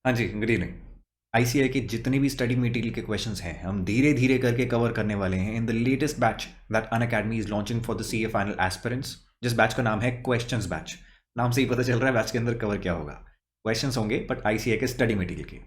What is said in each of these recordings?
हाँ जी, good evening. ICAI के जितने भी स्टडी मटेरियल के क्वेश्चंस हैं हम धीरे धीरे करके कवर करने वाले हैं in the latest batch that Unacademy is launching for the CA final aspirants, जिस बैच का नाम है क्वेश्चंस बैच। नाम से ही पता चल रहा है बैच के अंदर कवर क्या होगा। क्वेश्चंस होंगे बट आईसीएआई के स्टडी मटेरियल के,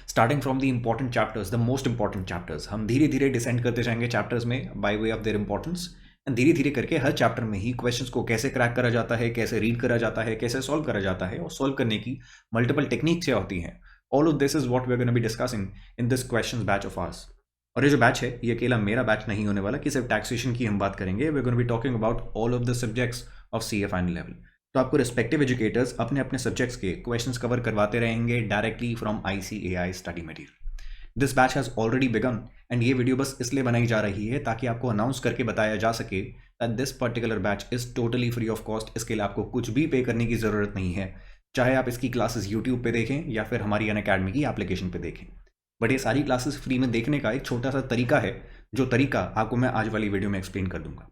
starting from the important chapters, the most important chapters. हम धीरे धीरे डिसेंड करते जाएंगे चैप्टर्स में bye way of their importance, and धीरे धीरे करके हर चैप्टर में ही क्वेश्चंस को कैसे क्रैक करा जाता है, कैसे रीड करा जाता है, कैसे सॉल्व करा जाता है, और सॉल्व करने की मल्टीपल टेक्निक्स क्या होती हैं। All of this is what we are gonna be discussing in this questions batch of ours. और ये जो बैच है ये अकेला मेरा बैच नहीं होने वाला कि सिर्फ टैक्सेशन की हम बात करेंगे। We are gonna be talking about all of the subjects of CA final level. तो आपको रिस्पेक्टिव एजुकेटर्स अपने अपने सब्जेक्ट्स के क्वेश्चंस कवर करवाते रहेंगे directly from ICAI study material. This batch has already begun, and ये वीडियो बस इसलिए बनाई जा रही है ताकि आपको अनाउंस करके बताया जा सके that this particular batch is totally free of cost. इसके लिए आपको कुछ भी पे करने की ज़रूरत नहीं है, चाहे आप इसकी क्लासेस यूट्यूब पे देखें या फिर हमारी अनअकैडमी की एप्लीकेशन पे देखें। बट ये सारी क्लासेस फ्री में देखने का एक छोटा सा तरीका है, जो तरीका आपको मैं आज वाली वीडियो में एक्सप्लेन कर दूंगा।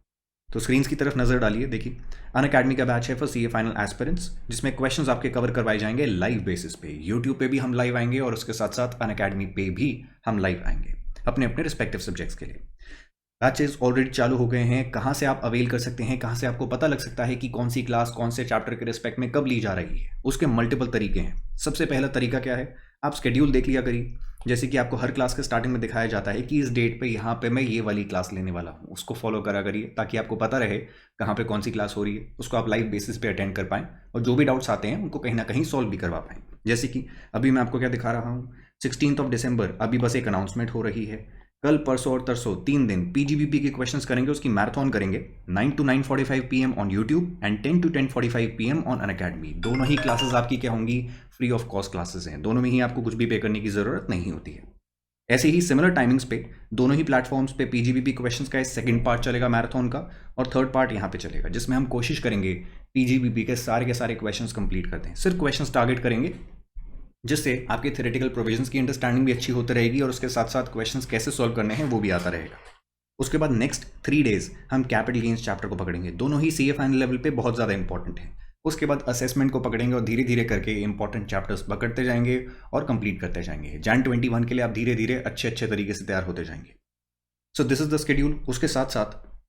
तो स्क्रीन्स की तरफ नजर डालिए, देखिए अनअकैडमी का बैच है फॉर सीए फाइनल एस्पिरेंट्स, जिसमें क्वेश्चंस आपके कवर करवाए जाएंगे लाइव बेसिस पे। यूट्यूब पे भी हम लाइव आएंगे और उसके साथ साथ अनअकैडमी पे भी हम लाइव आएंगे अपने अपने रिस्पेक्टिव सब्जेक्ट्स के लिए। बैचेस ऑलरेडी चालू हो गए हैं। कहाँ से आप अवेल कर सकते हैं, कहाँ से आपको पता लग सकता है कि कौन सी क्लास कौन से चैप्टर के रिस्पेक्ट में कब ली जा रही है, उसके मल्टीपल तरीके हैं। सबसे पहला तरीका क्या है, आप स्केड्यूल देख लिया करिए। जैसे कि आपको हर क्लास के स्टार्टिंग में दिखाया जाता है कि इस डेट पे यहाँ पे मैं ये वाली क्लास लेने वाला हूँ, उसको फॉलो करा करिए ताकि आपको पता रहे कहाँ पे कौन सी क्लास हो रही है, उसको आप लाइव बेसिस पे अटेंड कर पाएँ और जो भी डाउट्स आते हैं उनको कहीं ना कहीं सॉल्व भी करवा पाएँ। जैसे कि अभी मैं आपको क्या दिखा रहा हूँ, 16 दिसंबर अभी बस एक अनाउंसमेंट हो रही है। कल परसों और तरसों 3 दिन पीजीबीपी के क्वेश्चंस करेंगे, उसकी मैराथन करेंगे 9 to 9:45 PM on YouTube and 10 to 10:45 PM on Unacademy. दोनों ही क्लासेस आपकी क्या होंगी, फ्री ऑफ कॉस्ट क्लासेस हैं। दोनों में ही आपको कुछ भी पे करने की ज़रूरत नहीं होती है। ऐसे ही सिमिलर टाइमिंग्स पे दोनों ही प्लेटफॉर्म्स पे पीजीबीपी क्वेश्चंस का सेकंड पार्ट चलेगा मैराथन का, और थर्ड पार्ट यहाँ पे चलेगा जिसमें हम कोशिश करेंगे पीजीबीपी के सारे क्वेश्चंस कंप्लीट करते हैं। सिर्फ क्वेश्चंस टारगेट करेंगे, जिससे आपके थ्योरेटिकल प्रोविजंस की अंडरस्टैंडिंग भी अच्छी होती रहेगी और उसके साथ साथ क्वेश्चंस कैसे सॉल्व करने हैं वो भी आता रहेगा। उसके बाद नेक्स्ट 3 डेज हम कैपिटल गेन्स चैप्टर को पकड़ेंगे। दोनों ही सीए फाइनल लेवल पे बहुत ज़्यादा इंपॉर्टेंट है। उसके बाद असेसमेंट को पकड़ेंगे और धीरे धीरे करके इंपॉर्टेंट चैप्टर्स पकड़ते जाएंगे और कंप्लीट करते जाएंगे। जैन 21 के लिए आप धीरे धीरे अच्छे अच्छे तरीके से तैयार होते जाएंगे। सो दिस इज द शेड्यूल। उसके साथ साथ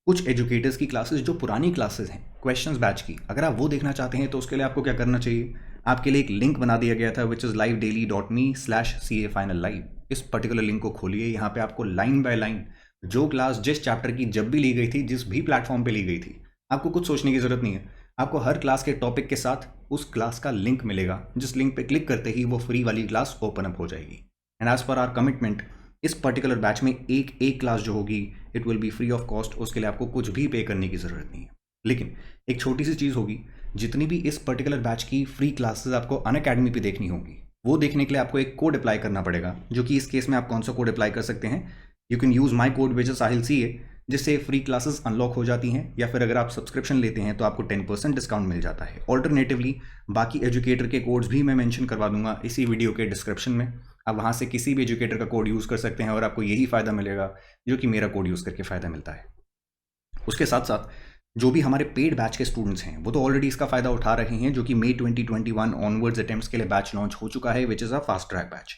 कुछ एजुकेटर्स की क्लासेस जो पुरानी क्लासेस हैं क्वेश्चंस बैच की, अगर आप वो देखना चाहते हैं तो उसके लिए आपको क्या करना चाहिए, आपके लिए एक लिंक बना दिया गया था विच इज़ livedaily.me/CA-Final-Live। इस पर्टिकुलर लिंक को खोलिए। यहाँ पे आपको लाइन बाय लाइन जो क्लास जिस चैप्टर की जब भी ली गई थी, जिस भी प्लेटफॉर्म पे ली गई थी, आपको कुछ सोचने की जरूरत नहीं है। आपको हर क्लास के टॉपिक के साथ उस क्लास का लिंक मिलेगा, जिस लिंक पे क्लिक करते ही वो फ्री वाली क्लास ओपन अप हो जाएगी। And as per our commitment, इस पर्टिकुलर बैच में एक क्लास जो होगी it will be free of cost. उसके लिए आपको कुछ भी पे करने की ज़रूरत नहीं है। लेकिन एक छोटी सी चीज़ होगी, जितनी भी इस पर्टिकुलर बैच की फ्री क्लासेस आपको अनअकैडमी पे देखनी होगी, वो देखने के लिए आपको एक कोड अप्लाई करना पड़ेगा। जो कि इस केस में आप कौन सा कोड अप्लाई कर सकते हैं, you can use my code which is Sahil CA, जिससे फ्री क्लासेस अनलॉक हो जाती हैं। या फिर अगर आप सब्सक्रिप्शन लेते हैं तो आपको 10% डिस्काउंट मिल जाता है। ऑल्टरनेटिवली बाकी एजुकेटर के कोड्स भी मैं मेंशन करवा दूंगा इसी वीडियो के डिस्क्रिप्शन में। आप वहाँ से किसी भी एजुकेटर का कोड यूज़ कर सकते हैं और आपको यही फ़ायदा मिलेगा जो कि मेरा कोड यूज़ करके फ़ायदा मिलता है। उसके साथ साथ जो भी हमारे पेड बैच के स्टूडेंट्स हैं वो तो ऑलरेडी इसका फ़ायदा उठा रहे हैं, जो कि मई 2021 ऑनवर्ड्स अटेम्प्ट्स के लिए बैच लॉन्च हो चुका है which is a fast track batch.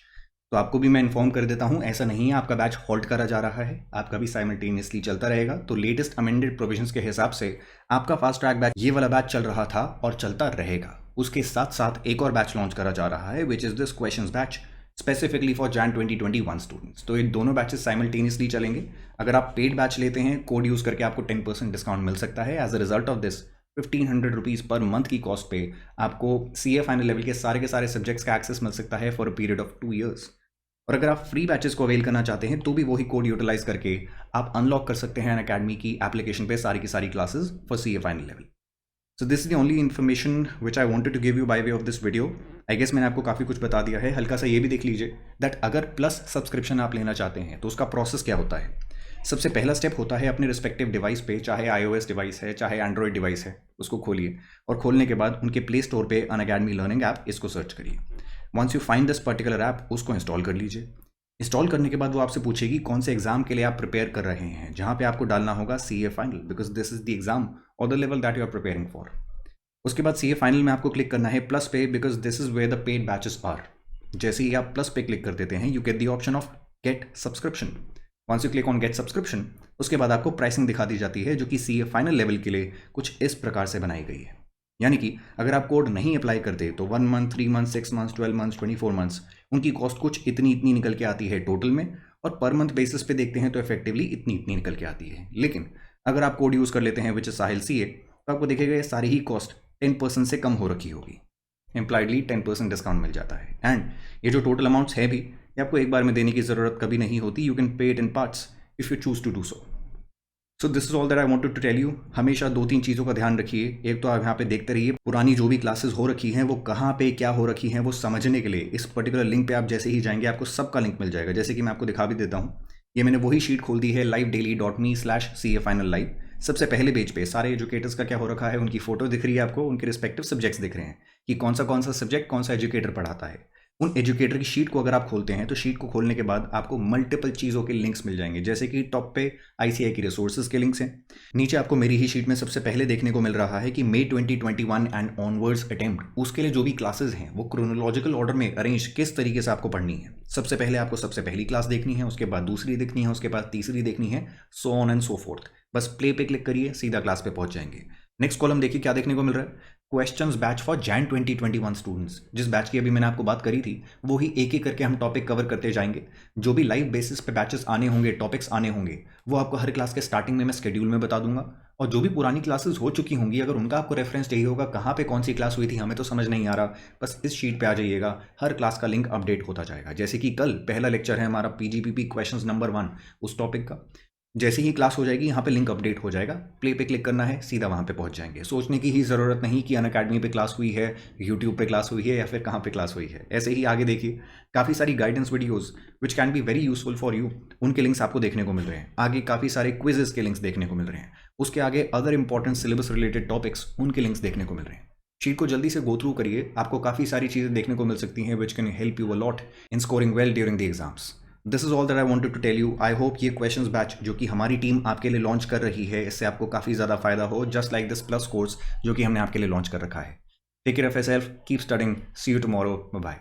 तो आपको भी मैं इन्फॉर्म कर देता हूं, ऐसा नहीं है आपका बैच हॉल्ट करा जा रहा है, आपका भी साइमल्टेनियसली चलता रहेगा। तो लेटेस्ट अमेंडेड प्रोविजंस के हिसाब से आपका फास्ट ट्रैक बैच ये वाला बैच चल रहा था और चलता रहेगा। उसके साथ साथ एक और बैच लॉन्च करा जा रहा है which is this questions batch specifically for Jain 2021 students. तो ये दोनों बैचेस साइमल्टेनियसली चलेंगे। अगर आप पेड बैच लेते हैं, कोड यूज़ करके आपको 10% डिस्काउंट मिल सकता है। As a result of this 1500 rupees per month की कॉस्ट पे आपको सीए फाइनल लेवल के सारे सब्जेक्ट्स का एक्सेस मिल सकता है for a period of 2 years. और अगर आप फ्री बैचेस को अवेल करना चाहते हैं तो भी वही कोड यूटिलाइज करके आप अनलॉक कर सकते हैं अनअकैडमी की एप्लीकेशन पे सारी की सारी classes for CA final level. So this is the only information which I wanted to give you by way of this video. I guess मैंने आपको काफ़ी कुछ बता दिया है। हल्का सा ये भी देख लीजिए दैट अगर प्लस सब्सक्रिप्शन आप लेना चाहते हैं तो उसका प्रोसेस क्या होता है। सबसे पहला स्टेप होता है अपने रिस्पेक्टिव डिवाइस पे, चाहे iOS डिवाइस है चाहे एंड्रॉयड डिवाइस है, उसको खोलिए और खोलने के बाद उनके प्ले स्टोर पे अनअकैडमी लर्निंग ऐप इसको सर्च करिए। Once you find this particular app, उसको इंस्टॉल कर लीजिए। इंस्टॉल करने के बाद वो आपसे पूछेगी कौन से एग्जाम के लिए आप प्रिपेयर कर रहे हैं, जहां पे आपको डालना होगा CA final, because this is the exam और the level that you are preparing for. उसके बाद सीए फाइनल में आपको क्लिक करना है प्लस पे, because this is where the paid batches are. जैसे ही आप प्लस पे क्लिक कर देते हैं, you get the option of get subscription. Once you click on get subscription, उसके बाद आपको प्राइसिंग दिखा दी जाती है, जो कि CA फाइनल लेवल के लिए कुछ इस प्रकार से बनाई गई है। यानी कि अगर आप कोड नहीं अप्लाई करते तो 1 month, 3 month, 6 month, 12 month, 24 months, उनकी कॉस्ट कुछ इतनी इतनी निकल के आती है टोटल में, और पर मंथ बेसिस पे देखते हैं तो इफेक्टिवली इतनी इतनी निकल के आती है। लेकिन अगर आप कोड यूज़ कर लेते हैं विच इज साहिल CA, तो आपको देखेगा ये सारी ही कॉस्ट 10% से कम हो रखी होगी। इम्प्लाइडली 10% डिस्काउंट मिल जाता है। एंड ये जो टोटल अमाउंट्स है भी, ये आपको एक बार में देने की ज़रूरत कभी नहीं होती। You can pay it in parts if you choose to do so. So this is all that I wanted to tell you. हमेशा 2-3 चीज़ों का ध्यान रखिए। एक तो आप यहाँ पे देखते रहिए पुरानी जो भी क्लासेस हो रखी हैं वो कहाँ पे क्या हो रखी हैं, वो समझने के लिए इस पर्टिकुलर लिंक पे आप जैसे ही जाएंगे आपको सबका लिंक मिल जाएगा। जैसे कि मैं आपको दिखा भी देता हूँ, ये मैंने वही शीट खोल दी है livedaily.me/CA final live। सबसे पहले पेज पे सारे एजुकेटर्स का क्या हो रखा है, उनकी फोटो दिख रही है आपको, उनके रिस्पेक्टिव सब्जेक्ट्स दिख रहे हैं कि कौन सा सब्जेक्ट कौन सा एजुकेटर पढ़ाता है। उन एजुकेटर की शीट को अगर आप खोलते हैं तो शीट को खोलने के बाद आपको मल्टीपल चीज़ों के लिंक्स मिल जाएंगे। जैसे कि टॉप पे ICAI की रिसोर्सेज के लिंक्स हैं। नीचे आपको मेरी ही शीट में सबसे पहले देखने को मिल रहा है कि May 2021 एंड ऑनवर्ड्स अटेम्प्ट, उसके लिए जो भी क्लासेस हैं वो क्रोनोलॉजिकल ऑर्डर में अरेंज किस तरीके से आपको पढ़नी है। सबसे पहले आपको सबसे पहली क्लास देखनी है, उसके बाद दूसरी देखनी है, उसके बाद तीसरी देखनी है, so on and so fourth. बस प्ले पे क्लिक करिए, सीधा क्लास पे पहुंच जाएंगे। नेक्स्ट कॉलम देखिए क्या देखने को मिल रहा है, questions batch for Jan 2021 students. जिस बैच की अभी मैंने आपको बात करी थी, वो ही एक एक करके हम टॉपिक कवर करते जाएंगे। जो भी लाइव बेसिस पे बैचेस आने होंगे, टॉपिक्स आने होंगे, वो आपको हर क्लास के स्टार्टिंग में मैं शेड्यूल में बता दूंगा। और जो भी पुरानी क्लासेस हो चुकी होंगी, अगर उनका आपको रेफरेंस चाहिए होगा कहाँ पे कौन सी क्लास हुई थी हमें तो समझ नहीं आ रहा, बस इस शीट पे आ जाइएगा, हर क्लास का लिंक अपडेट होता जाएगा। जैसे कि कल पहला लेक्चर है हमारा PGPP क्वेश्चंस नंबर 1 उस टॉपिक का। जैसे ही क्लास हो जाएगी यहाँ पे लिंक अपडेट हो जाएगा, प्ले पे क्लिक करना है, सीधा वहाँ पे पहुँच जाएंगे। सोचने की ही ज़रूरत नहीं कि अनअकैडमी पे क्लास हुई है, यूट्यूब पे क्लास हुई है, या फिर कहाँ पे क्लास हुई है। ऐसे ही आगे देखिए काफ़ी सारी guidance videos which can be very useful for you, उनके लिंक्स आपको देखने को मिल रहे हैं। आगे काफ़ी सारे क्विजेस के लिंक्स देखने को मिल रहे हैं। उसके आगे other important syllabus related topics, उनके लिंक्स देखने को मिल रहे हैं। शीट को जल्दी से गो थ्रू करिए, आपको काफ़ी सारी चीज़ें देखने को मिल सकती हैं which can help you a lot in scoring well during the exams. This is all that I wanted to tell you. I hope ये क्वेश्चंस बैच जो कि हमारी टीम आपके लिए लॉन्च कर रही है, इससे आपको काफ़ी ज़्यादा फायदा हो, just like this plus course जो कि हमने आपके लिए लॉन्च कर रखा है। Take care of yourself, keep studying, see you tomorrow, bye bye.